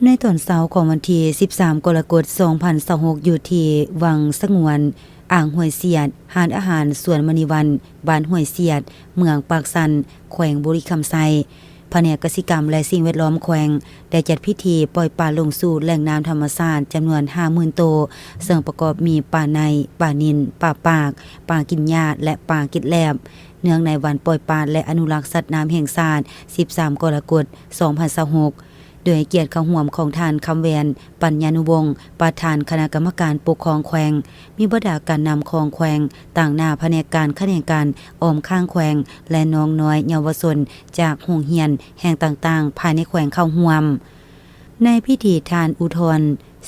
ในตอนเช้าของวันที่13กรกฎาคม2026อยู่ที่วังสงวนอ่างห้วยเสียดหาดอาหารสวนมณีวันบ้านห้วยเสียดเมืองปากสันแขวงบุรีคำไซแผนกกสิกรรมและสิ่งแวดล้อมแขวงได้จัดพิธีปล่อยปลาลงสู่แหล่งน้ำธรรมชาติจำนวน 50,000 ตัวซึ่งประกอบมีปลาในปลานิลปลาปากปลากินหญ้าและปลากิดแลบเนื่องในวันปล่อยปลาและอนุรักษ์สัตว์น้ำแห่งชาติ13กรกฎาคม2026โดยเกียรติเข้าร่วมของท่านคำแวนปัญญานุวงศ์ประธานคณะกรรมการปกครองแขวงมีบรรดาการนำของแขวงต่างหน้าแผนกการคะแนนการอ้อมข้างแขวงและน้องน้อยเยาวชนจากโรงเรียนแห่งต่างๆภายในแขวงเข้าร่วมในพิธีทานอุทธร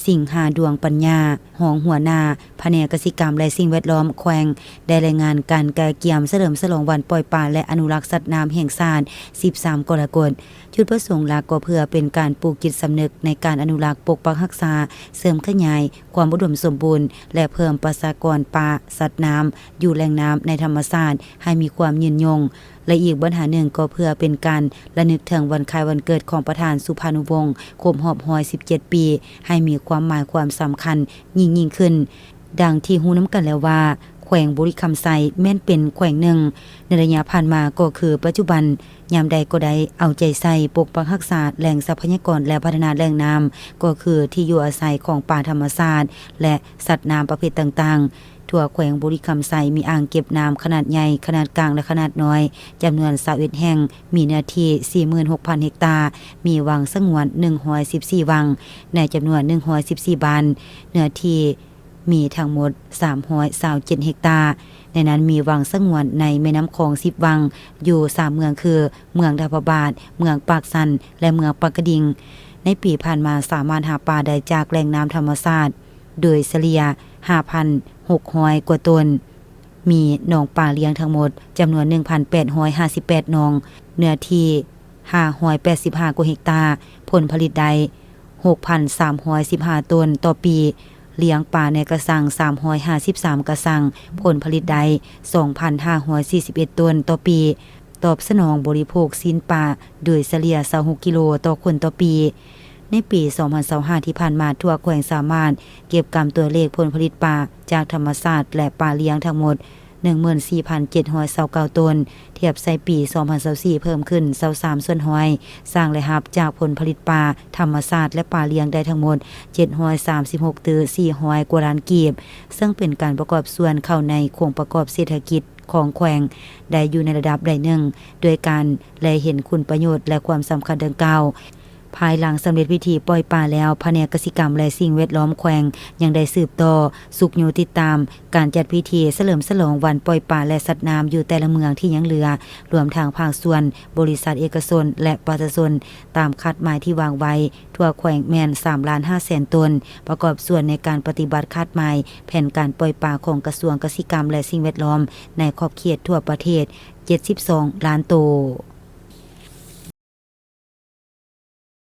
สิ่งหาดวงปัญญาหองหัวหน้าแผนกกสิกรรมและสิ่งแวดล้อมแขวงได้รายงานการกาเกียมเฉลิมฉลองวันปล่อยปลาและอนุรักษ์สัตว์น้ำแห่งชาติ13กรกฎาคมจุดประสงค์หลักก็เพื่อเป็นการปลูกจิตสำนึกในการอนุรักษ์ปกปักรักษาเสริมขยายความอุดมสมบูรณ์และเพิ่มประชากรปลาสัตว์น้ำอยู่แหล่งน้ำในธรรมชาติให้มีความยืนยงและอีกปัญหาหนึ่งก็เพื่อเป็นการระลึกถึงวันคล้ายวันเกิดของประธานสุภานุวงศ์ครบรอบ117 ปีให้มีความหมายความสำคัญยิ่งขึ้นดังที่ฮู้น้ำกันแล้วว่าแขวงบุรีคำไซแม่นเป็นแขวงหนึ่งในระยะผ่านมาก็คือปัจจุบันยามใดก็ได้เอาใจใส่ปกปักรักษาแหล่งทรัพยากรและพัฒนาแหล่งน้ำก็คือที่อยู่อาศัยของป่าธรรมชาติและสัตว์น้ำประเภทต่างๆทั่วแขวงบุรีคำไซมีอ่างเก็บน้ำขนาดใหญ่ขนาดกลางและขนาดน้อยจำนวน21แห่งมีเนื้อที่ 46,000 เฮกตาร์มีวังสงวน114วังในจำนวน114บ้านเนื้อที่มีทั้งหมด327เฮกตาร์ในนั้นมีวังสงวนในแม่น้ำคลอง10วังอยู่3เมืองคือเมืองดาพบาทเมืองปากสันและเมืองปากกระดิ่งในปีผ่านมาสามารถหาปลาได้จากแหล่งน้ำธรรมชาติโดยเฉลี่ย 5,600 กว่าตนมีหนองปลาเลี้ยงทั้งหมดจำนวน 1,858 หนองเนื้อที่585 กว่าเฮกตาร์ผลผลิตได้ 6,315 ตันต่อปีเลี้ยงปลาในกระสัง353กระสังผลผลิตได้ 2,541 ตันต่อปีตอบสนองบริโภคสิ้นปลาโดยเฉลี่ย26กิโลต่อคนต่อปีในปี2025ที่ผ่านมาทั่วแขวงสามารถเก็บกำตัวเลขผลผลิตปลาจากธรรมชาติและปลาเลี้ยงทั้งหมด 14,729 ตันเทียบใส่ปี2024เพิ่มขึ้น23ส่วนห้อยสร้างและรับจากผลผลิตปลาธรรมชาติและปลาเลี้ยงได้ทั้งหมด736ตื้อ400กว่าล้านกีบซึ่งเป็นการประกอบส่วนเข้าในโครงประกอบเศรษฐกิจของแขวงได้อยู่ในระดับใดหนึ่งโดยการแลเห็นคุณประโยชน์และความสำคัญดังกล่าวภายหลังสำเร็จพิธีปล่อยปลาแล้วแผนกกสิกรรมและสิ่งแวดล้อมแขวงยังได้สืบต่อสุขอยู่ติดตามการจัดพิธีเฉลิมฉลองวันปล่อยปลาและสัตว์น้ำอยู่แต่ละเมืองที่ยังเหลือรวมทางภาคส่วนบริษัทเอกชนและประชาชนตามคาดหมายที่วางไว้ทั่วแขวงแม่น 3,500,000 ตนประกอบส่วนในการปฏิบัติคาดหมายแผนการปล่อยปลาของกระทรวงกสิกรรมและสิ่งแวดล้อมในขอบเขตทั่วประเทศ72ล้านตัว